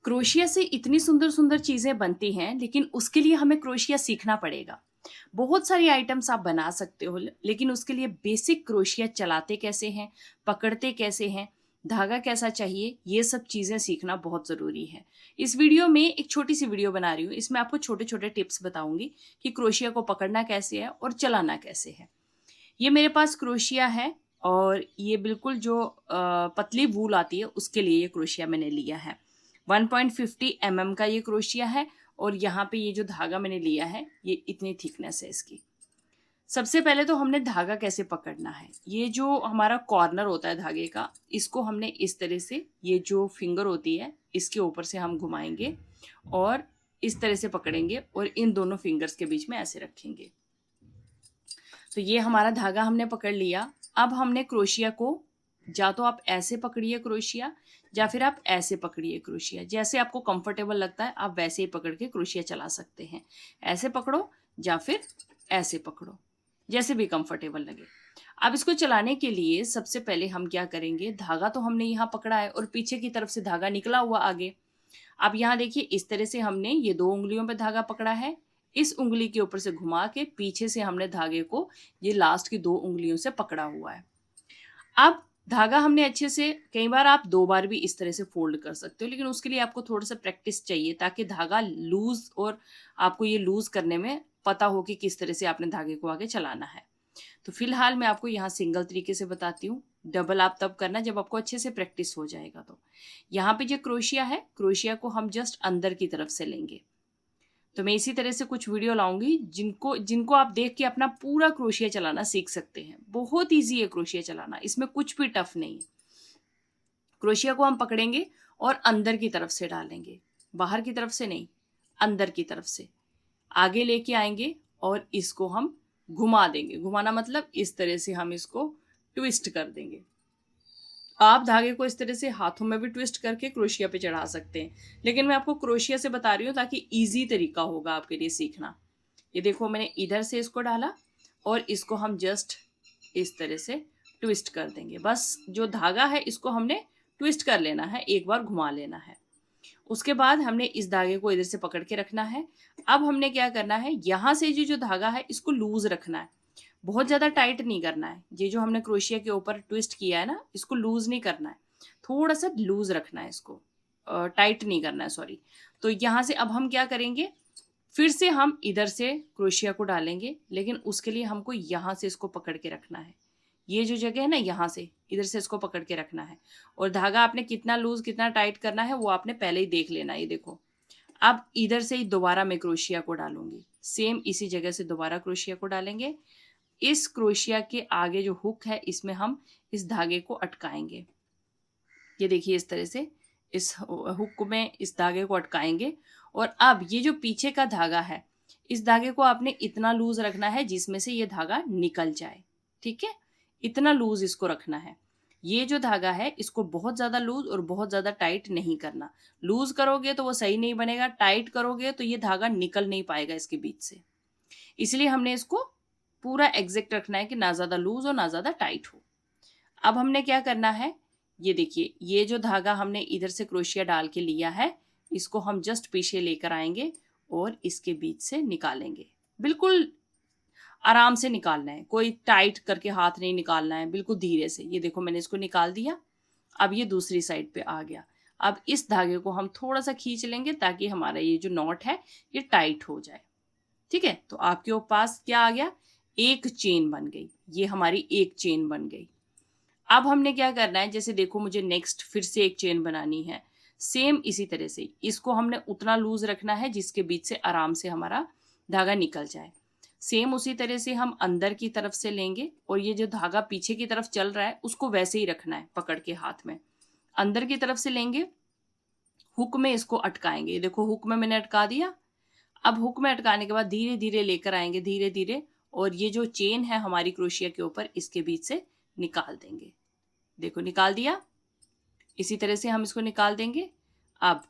Crochet से इतनी सुंदर सुंदर चीज़ें बनती हैं, लेकिन उसके लिए हमें क्रोशिया सीखना पड़ेगा। बहुत सारी आइटम्स आप बना सकते हो, लेकिन उसके लिए बेसिक क्रोशिया चलाते कैसे हैं, पकड़ते कैसे हैं, धागा कैसा चाहिए, ये सब चीज़ें सीखना बहुत ज़रूरी है। इस वीडियो में एक छोटी-सी वीडियो बना रही हूँ, इसमें आपको छोटे-छोटे टिप्स बताऊँगी कि क्रोशिया को पकड़ना कैसे है और चलाना कैसे है। ये मेरे पास क्रोशिया है और ये बिल्कुल जो पतली वूल आती है उसके लिए ये क्रोशिया मैंने लिया है। 1.50 का ये क्रोशिया है और यहाँ पे ये जो धागा मैंने लिया है ये इतनी थिकनेस है इसकी। सबसे पहले तो हमने धागा कैसे पकड़ना है, ये जो हमारा कॉर्नर होता है धागे का, इसको हमने इस तरह से, ये जो फिंगर होती है इसके ऊपर से हम घुमाएंगे और इस तरह से पकड़ेंगे और इन दोनों फिंगर्स के बीच में ऐसे रखेंगे। तो ये हमारा धागा हमने पकड़ लिया। अब हमने क्रोशिया को, या तो आप ऐसे पकड़िए क्रोशिया या फिर आप ऐसे पकड़िए क्रोशिया, जैसे आपको कंफर्टेबल लगता है आप वैसे ही पकड़ के क्रोशिया चला सकते हैं। ऐसे पकड़ो या फिर ऐसे पकड़ो, जैसे भी कंफर्टेबल लगे। अब इसको चलाने के लिए सबसे पहले हम क्या करेंगे, धागा तो हमने यहाँ पकड़ा है और पीछे की तरफ से धागा निकला हुआ आगे। अब यहाँ देखिए इस तरह से हमने ये 2 उंगलियों पे धागा पकड़ा है, इस उंगली के ऊपर से घुमा के पीछे से हमने धागे को ये लास्ट की 2 उंगलियों से पकड़ा हुआ है। अब धागा हमने अच्छे से, कई बार आप 2 बार भी इस तरह से फोल्ड कर सकते हो, लेकिन उसके लिए आपको थोड़ा सा प्रैक्टिस चाहिए ताकि धागा लूज, और आपको ये लूज करने में पता हो कि किस तरह से आपने धागे को आगे चलाना है। तो फिलहाल मैं आपको यहाँ सिंगल तरीके से बताती हूँ, डबल आप तब करना जब आपको अच्छे से प्रैक्टिस हो जाएगा। तो यहाँ पे जो क्रोशिया है, क्रोशिया को हम जस्ट अंदर की तरफ से लेंगे। तो मैं इसी तरह से कुछ वीडियो लाऊंगी जिनको जिनको आप देख के अपना पूरा क्रोशिया चलाना सीख सकते हैं। बहुत ईजी है क्रोशिया चलाना, इसमें कुछ भी टफ नहीं है। क्रोशिया को हम पकड़ेंगे और अंदर की तरफ से डालेंगे, बाहर की तरफ से नहीं, अंदर की तरफ से आगे लेके आएंगे और इसको हम घुमा देंगे। घुमाना मतलब इस तरह से हम इसको ट्विस्ट कर देंगे। आप धागे को इस तरह से हाथों में भी ट्विस्ट करके क्रोशिया पे चढ़ा सकते हैं, लेकिन मैं आपको क्रोशिया से बता रही हूँ ताकि इजी तरीका होगा आपके लिए सीखना। ये देखो मैंने इधर से इसको डाला और इसको हम जस्ट इस तरह से ट्विस्ट कर देंगे। बस जो धागा है इसको हमने ट्विस्ट कर लेना है, एक बार घुमा लेना है। उसके बाद हमने इस धागे को इधर से पकड़ के रखना है। अब हमने क्या करना है, यहाँ से जो धागा है इसको लूज रखना है, बहुत ज़्यादा टाइट नहीं करना है। ये जो हमने क्रोशिया के ऊपर ट्विस्ट किया है ना, इसको लूज नहीं करना है, थोड़ा सा लूज रखना है, इसको टाइट नहीं करना है, सॉरी। तो यहाँ से अब हम क्या करेंगे, फिर से हम इधर से क्रोशिया को डालेंगे, लेकिन उसके लिए हमको यहाँ से इसको पकड़ के रखना है। ये जो जगह है ना, यहाँ से इधर से इसको पकड़ के रखना है। और धागा आपने कितना लूज कितना टाइट करना है वो आपने पहले ही देख लेना है। ये देखो, अब इधर से ही दोबारा मैं क्रोशिया को डालूंगी, सेम इसी जगह से दोबारा क्रोशिया को डालेंगे। इस क्रोशिया के आगे जो हुक है इसमें हम इस धागे को अटकाएंगे। ये देखिए इस तरह से इस हुक में इस धागे को अटकाएंगे। और अब ये जो पीछे का धागा है, इस धागे को आपने इतना लूज रखना है जिसमें से ये धागा निकल जाए। ठीक है, इतना लूज इसको रखना है। ये जो धागा है इसको बहुत ज्यादा लूज और बहुत ज्यादा टाइट नहीं करना। लूज करोगे तो वो सही नहीं बनेगा, टाइट करोगे तो ये धागा निकल नहीं पाएगा इसके बीच से। इसलिए हमने इसको पूरा एग्जैक्ट रखना है कि ना ज़्यादा लूज हो ना ज़्यादा टाइट हो। अब हमने क्या करना है, ये देखिए ये जो धागा हमने इधर से क्रोशिया डाल के लिया है, इसको हम जस्ट पीछे लेकर आएंगे और इसके बीच से निकालेंगे। बिल्कुल आराम से निकालना है, कोई टाइट करके हाथ नहीं निकालना है, बिल्कुल धीरे से। ये देखो मैंने इसको निकाल दिया। अब ये दूसरी साइड पे आ गया। अब इस धागे को हम थोड़ा सा खींच लेंगे ताकि हमारा ये जो नॉट है ये टाइट हो जाए। ठीक है, तो आपके पास क्या आ गया, एक चेन बन गई। ये हमारी एक चेन बन गई। अब हमने क्या करना है, जैसे देखो मुझे नेक्स्ट फिर से एक चेन बनानी है, सेम इसी तरह से इसको हमने उतना लूज रखना है जिसके बीच से आराम से हमारा धागा निकल जाए। सेम उसी तरह से हम अंदर की तरफ से लेंगे और ये जो धागा पीछे की तरफ चल रहा है उसको वैसे ही रखना है, पकड़ के हाथ में अंदर की तरफ से लेंगे, हुक में इसको अटकाएंगे। देखो हुक में मैंने अटका दिया। अब हुक में अटकाने के बाद धीरे धीरे लेकर आएंगे, धीरे धीरे, और ये जो चेन है हमारी क्रोशिया के ऊपर इसके बीच से निकाल देंगे। देखो निकाल दिया, इसी तरह से हम इसको निकाल देंगे। अब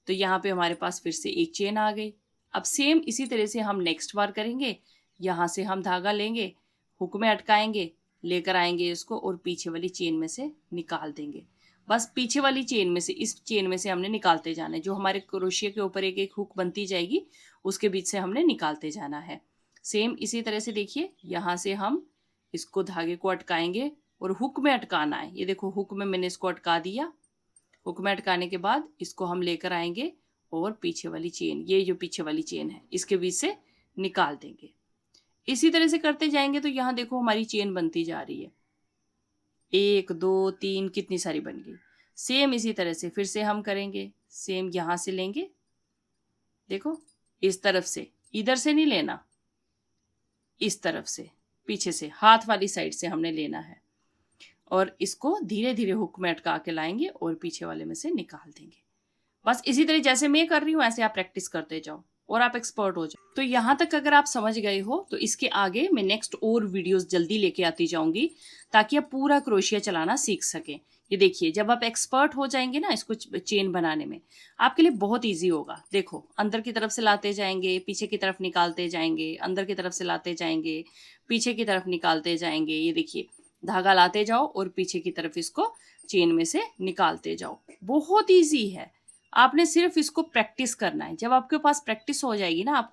तो यहाँ पे हमारे पास फिर से एक चेन आ गई। अब सेम इसी तरह से हम नेक्स्ट बार करेंगे। यहाँ से हम धागा लेंगे, हुक में अटकाएंगे, लेकर आएंगे इसको और पीछे वाली चेन में से निकाल देंगे। बस पीछे वाली चेन में से, इस चेन में से हमने निकालते जाना है। जो हमारे क्रोशिया के ऊपर एक एक हुक बनती जाएगी उसके बीच से हमने निकालते जाना है। सेम इसी तरह से देखिए, यहाँ से हम इसको धागे को अटकाएंगे और हुक में अटकाना है। ये देखो हुक में मैंने इसको अटका दिया। हुक में अटकाने के बाद इसको हम लेकर आएंगे और पीछे वाली चेन, ये जो पीछे वाली चेन है इसके बीच से निकाल देंगे। इसी तरह से करते जाएंगे तो यहाँ देखो हमारी चेन बनती जा रही है। 1 2 3 कितनी सारी बन गई। सेम इसी तरह से फिर से हम करेंगे। सेम यहाँ से लेंगे, देखो इस तरफ से, इधर से नहीं लेना, इस तरफ से पीछे से हाथ वाली साइड से हमने लेना है और इसको धीरे धीरे हुक में अटका के लाएंगे और पीछे वाले में से निकाल देंगे। बस इसी तरह जैसे मैं कर रही हूँ ऐसे आप प्रैक्टिस करते जाओ और आप एक्सपर्ट हो जाओ। तो यहाँ तक अगर आप समझ गए हो तो इसके आगे मैं नेक्स्ट और वीडियोस जल्दी लेके आती जाऊंगी ताकि आप पूरा क्रोशिया चलाना सीख सकें। ये देखिए, जब आप एक्सपर्ट हो जाएंगे ना इसको चेन बनाने में, आपके लिए बहुत ईजी होगा। देखो अंदर की तरफ से लाते जाएंगे, पीछे की तरफ निकालते जाएंगे, अंदर की तरफ से लाते जाएंगे, पीछे की तरफ निकालते जाएंगे। ये देखिए, धागा लाते जाओ और पीछे की तरफ इसको चेन में से निकालते जाओ। बहुत ईजी है, आपने सिर्फ इसको प्रैक्टिस करना है। जब आपके पास प्रैक्टिस हो जाएगी ना,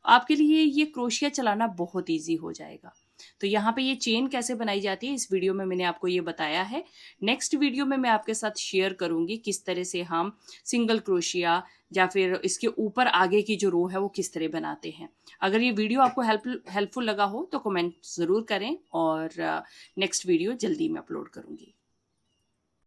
आपके लिए ये क्रोशिया चलाना बहुत ईजी हो जाएगा। तो यहाँ पे ये चेन कैसे बनाई जाती है इस वीडियो में मैंने आपको ये बताया है। नेक्स्ट वीडियो में मैं आपके साथ शेयर करूंगी किस तरह से हम सिंगल क्रोशिया या फिर इसके ऊपर आगे की जो रो है वो किस तरह बनाते हैं। अगर ये वीडियो आपको हेल्पफुल लगा हो तो कमेंट ज़रूर करें और नेक्स्ट वीडियो जल्दी मैं अपलोड करूंगी।